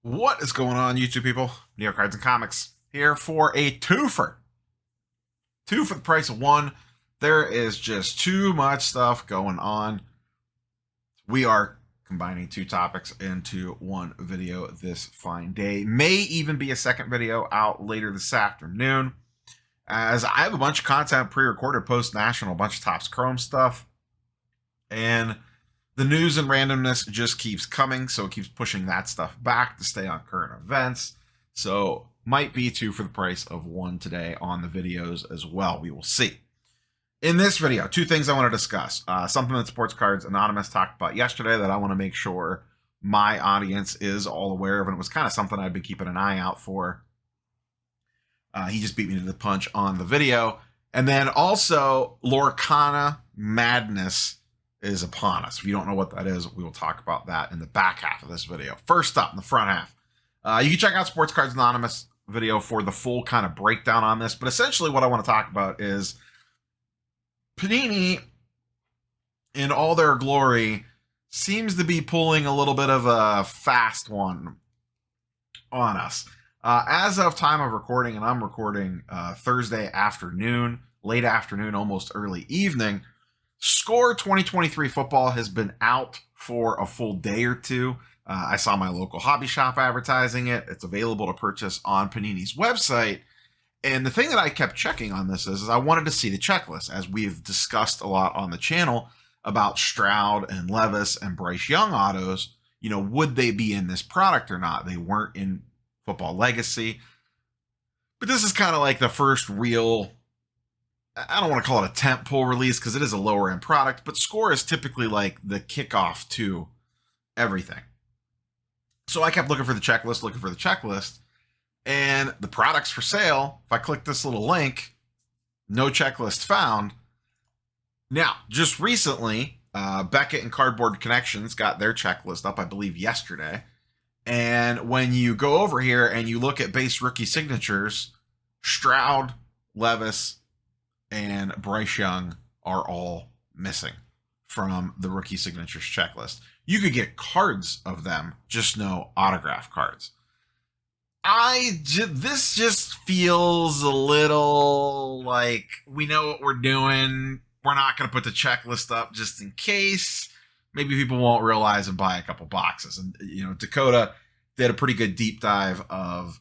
What is going on, YouTube people? Neo Cards and Comics here for a twofer. Two for the price of one. There is just too much stuff going on. We are combining two topics into one video this fine day. May even be a second video out later this afternoon, as I have a bunch of content pre-recorded post-national, a bunch of Topps Chrome stuff, and the news and randomness just keeps coming, so it keeps pushing that stuff back to stay on current events. So might be two for the price of one today on the videos as well. We will see. In this video, two things I want to discuss. Something that Sports Cards Anonymous talked about yesterday that I want to make sure my audience is all aware of, and it was kind of something I've been keeping an eye out for. He just beat me to the punch on the video. And then also, Lorcana Madness is upon us. If you don't know what that is, we will talk about that in the back half of this video. First up, in the front half, you can check out Sports Cards Anonymous video for the full kind of breakdown on this. But essentially what I want to talk about is Panini, in all their glory, seems to be pulling a little bit of a fast one on us. As of time of recording, and I'm recording Thursday afternoon, late afternoon, almost early evening, Score 2023 football has been out for a full day or two. I saw my local hobby shop advertising it. It's available to purchase on Panini's website. And the thing that I kept checking on this is I wanted to see the checklist, as we've discussed a lot on the channel about Stroud and Levis and Bryce Young autos. You know, would they be in this product or not? They weren't in Football Legacy. But this is kind of like the first real, I don't want to call it a tent pole release because it is a lower end product, but Score is typically like the kickoff to everything. So I kept looking for the checklist, and the products for sale, if I click this little link, no checklist found. Now, just recently, Beckett and Cardboard Connections got their checklist up, I believe, yesterday. And when you go over here and you look at base rookie signatures, Stroud, Levis, and Bryce Young are all missing from the rookie signatures checklist. You could get cards of them, just no autograph cards. This just feels a little like we know what we're doing. We're not going to put the checklist up just in case. Maybe people won't realize and buy a couple boxes. And, you know, Dakota did a pretty good deep dive of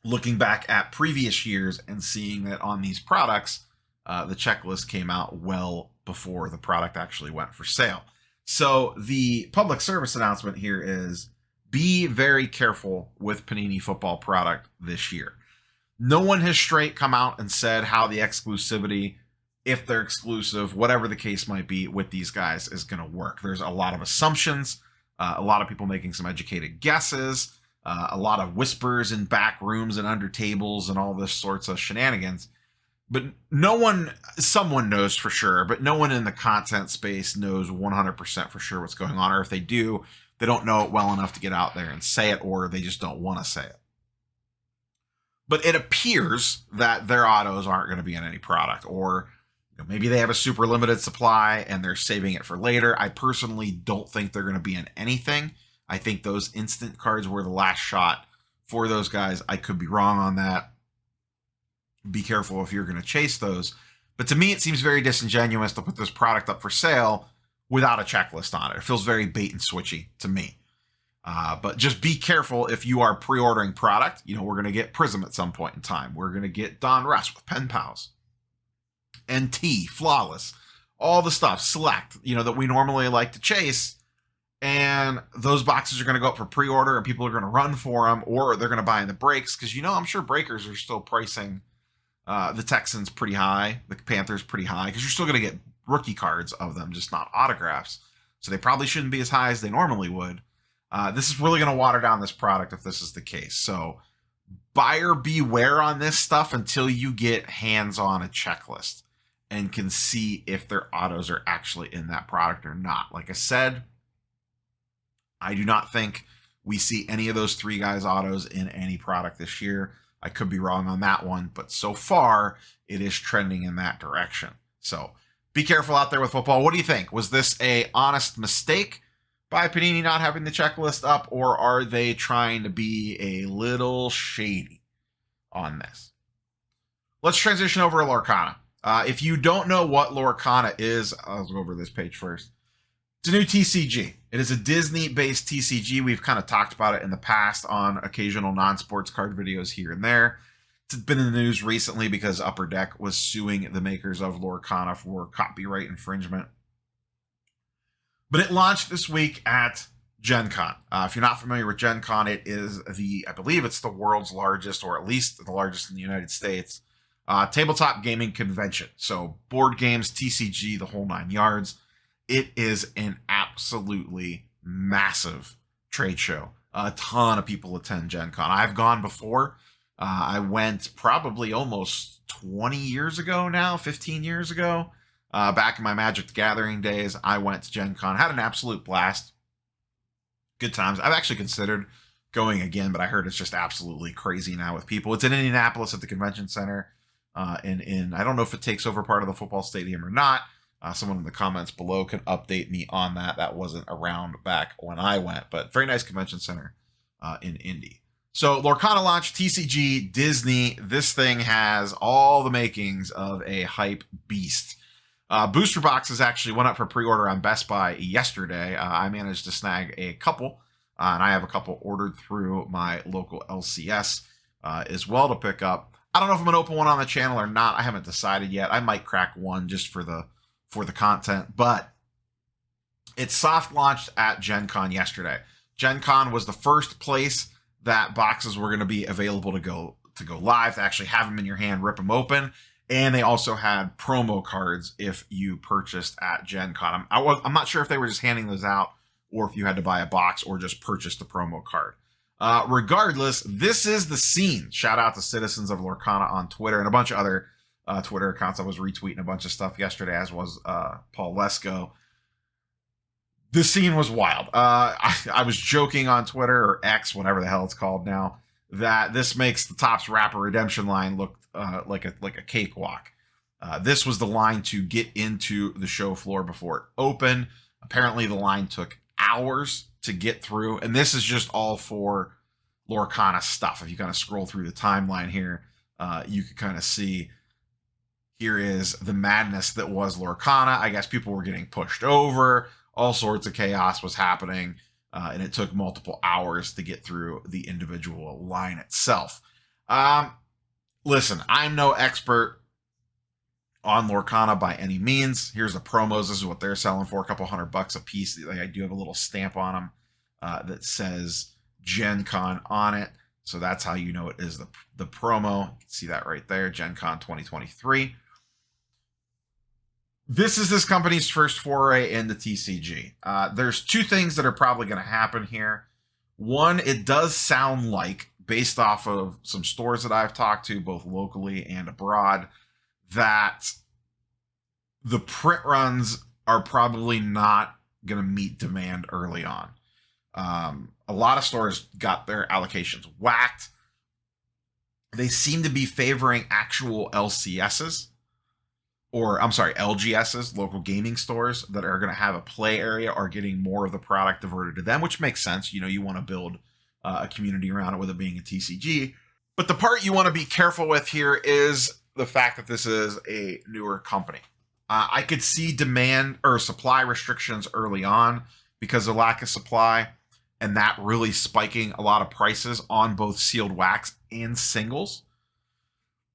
looking back at previous years and seeing that on these products, the checklist came out well before the product actually went for sale. So the public service announcement here is be very careful with Panini football product this year. No one has straight come out and said how the exclusivity, if they're exclusive, whatever the case might be with these guys, is going to work. There's a lot of assumptions, a lot of people making some educated guesses, a lot of whispers in back rooms and under tables and all this sorts of shenanigans. But no one, someone knows for sure, but no one in the content space knows 100% for sure what's going on. Or if they do, they don't know it well enough to get out there and say it, or they just don't want to say it. But it appears that their autos aren't going to be in any product, or maybe they have a super limited supply and they're saving it for later. I personally don't think they're going to be in anything. I think those instant cards were the last shot for those guys. I could be wrong on that. Be careful if you're going to chase those. But to me, it seems very disingenuous to put this product up for sale without a checklist on it. It feels very bait and switchy to me. But just be careful if you are pre-ordering product. You know, we're going to get Prism at some point in time. We're going to get Don Russ with Pen Pals. NT, Flawless, all the stuff, Select, you know, that we normally like to chase. And those boxes are going to go up for pre-order and people are going to run for them, or they're going to buy in the breaks. Because, you know, I'm sure breakers are still pricing the Texans pretty high, the Panthers pretty high, because you're still going to get rookie cards of them, just not autographs. So they probably shouldn't be as high as they normally would. This is really going to water down this product if this is the case. So buyer beware on this stuff until you get hands on a checklist and can see if their autos are actually in that product or not. Like I said, I do not think we see any of those three guys' autos in any product this year. I could be wrong on that one, but so far it is trending in that direction. So be careful out there with football. What do you think? Was this a honest mistake by Panini not having the checklist up, or are they trying to be a little shady on this? Let's transition over to Lorcana. If you don't know what Lorcana is, I'll go over this page first. It's a new TCG. It is a Disney-based TCG. We've kind of talked about it in the past on occasional non-sports card videos here and there. It's been in the news recently because Upper Deck was suing the makers of Lorcana for copyright infringement. But it launched this week at Gen Con. If you're not familiar with Gen Con, it is I believe it's the world's largest, or at least the largest in the United States, tabletop gaming convention. So board games, TCG, the whole 9 yards. It is an absolutely massive trade show. A ton of people attend Gen Con. I've gone before. I went probably almost 20 years ago now, 15 years ago. Back in my Magic the Gathering days, I went to Gen Con. Had an absolute blast. Good times. I've actually considered going again, but I heard it's just absolutely crazy now with people. It's in Indianapolis at the convention center. I don't know if it takes over part of the football stadium or not. Someone in the comments below can update me on that. That wasn't around back when I went, but very nice convention center in Indy. So Lorcana launched TCG Disney. This thing has all the makings of a hype beast. Booster boxes actually went up for pre-order on Best Buy yesterday. I managed to snag a couple, and I have a couple ordered through my local LCS as well to pick up. I don't know if I'm going to open one on the channel or not. I haven't decided yet. I might crack one just for the content, but it soft launched at Gen Con yesterday. Gen Con was the first place that boxes were going to be available to go live, to actually have them in your hand, rip them open. And they also had promo cards if you purchased at Gen Con. I'm not sure if they were just handing those out or if you had to buy a box or just purchase the promo card. Regardless, this is the scene. Shout out to Citizens of Lorcana on Twitter and a bunch of other Twitter accounts. I was retweeting a bunch of stuff yesterday, as was Paul Lesko. The scene was wild. I was joking on Twitter, or X, whatever the hell it's called now, that this makes the Topps Rapper Redemption line look like a cakewalk. This was the line to get into the show floor before it opened. Apparently, the line took hours to get through, and this is just all for Lorcana stuff. If you kind of scroll through the timeline here, you can kind of see. Here is the madness that was Lorcana. I guess people were getting pushed over. All sorts of chaos was happening, and it took multiple hours to get through the individual line itself. Listen, I'm no expert on Lorcana by any means. Here's the promos. This is what they're selling for, a couple $100 a piece. I do have a little stamp on them that says Gen Con on it. So that's how you know it is the promo. You can see that right there, Gen Con 2023. This is this company's first foray into TCG. There's two things that are probably going to happen here. One, it does sound like, based off of some stores that I've talked to, both locally and abroad, that the print runs are probably not going to meet demand early on. A lot of stores got their allocations whacked. They seem to be favoring actual LCSs, or I'm sorry, LGSs, local gaming stores that are going to have a play area, are getting more of the product diverted to them, which makes sense. You know, you want to build a community around it with it being a TCG. But the part you want to be careful with here is the fact that this is a newer company. I could see demand or supply restrictions early on because of lack of supply, and that really spiking a lot of prices on both sealed wax and singles.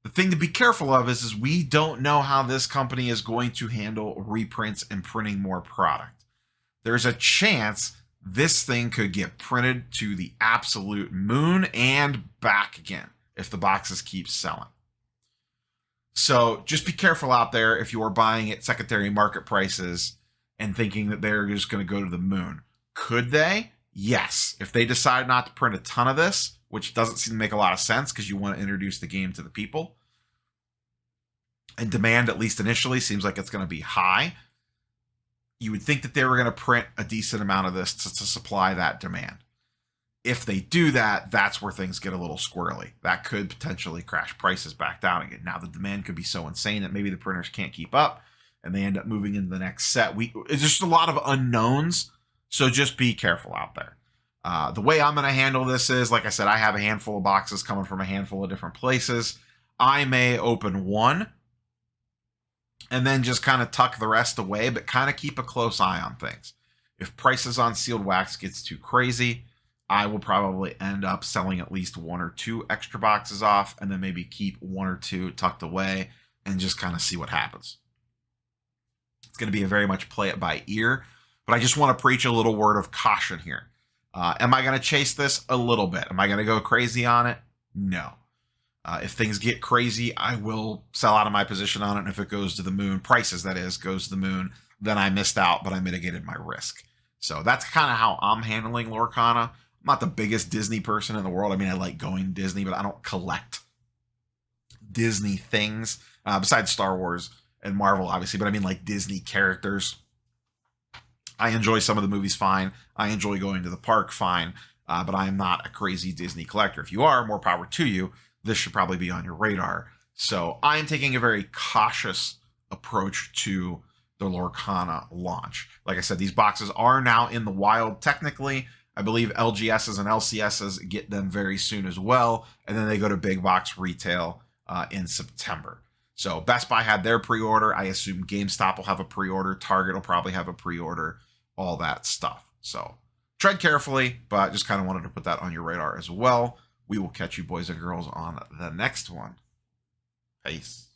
The thing to be careful of is we don't know how this company is going to handle reprints and printing more product. There's a chance this thing could get printed to the absolute moon and back again if the boxes keep selling. So just be careful out there if you are buying at secondary market prices and thinking that they're just going to go to the moon. Could they? Yes. If they decide not to print a ton of this, which doesn't seem to make a lot of sense because you want to introduce the game to the people, and demand, at least initially, seems like it's going to be high, you would think that they were going to print a decent amount of this to supply that demand. If they do that, that's where things get a little squirrely. That could potentially crash prices back down again. Now, the demand could be so insane that maybe the printers can't keep up and they end up moving into the next set. It's just a lot of unknowns So just be careful out there. The way I'm going to handle this is, like I said, I have a handful of boxes coming from a handful of different places. I may open one and then just kind of tuck the rest away, but kind of keep a close eye on things. If prices on sealed wax gets too crazy, I will probably end up selling at least 1 or 2 extra boxes off and then maybe keep 1 or 2 tucked away and just kind of see what happens. It's going to be a very much play it by ear, but I just want to preach a little word of caution here. Am I going to chase this? A little bit. Am I going to go crazy on it? No. If things get crazy, I will sell out of my position on it. And if it goes to the moon, prices that is, goes to the moon, then I missed out, but I mitigated my risk. So that's kind of how I'm handling Lorcana. I'm not the biggest Disney person in the world. I mean, I like going to Disney, but I don't collect Disney things besides Star Wars and Marvel, obviously. But I mean, like Disney characters. I enjoy some of the movies fine. I enjoy going to the park fine, but I am not a crazy Disney collector. If you are, more power to you. This should probably be on your radar. So I am taking a very cautious approach to the Lorcana launch. Like I said, these boxes are now in the wild technically. I believe LGSs and LCSs get them very soon as well. And then they go to big box retail in September. So Best Buy had their pre-order. I assume GameStop will have a pre-order. Target will probably have a pre-order. All that stuff. So tread carefully, but just kind of wanted to put that on your radar as well. We will catch you boys and girls on the next one. Peace.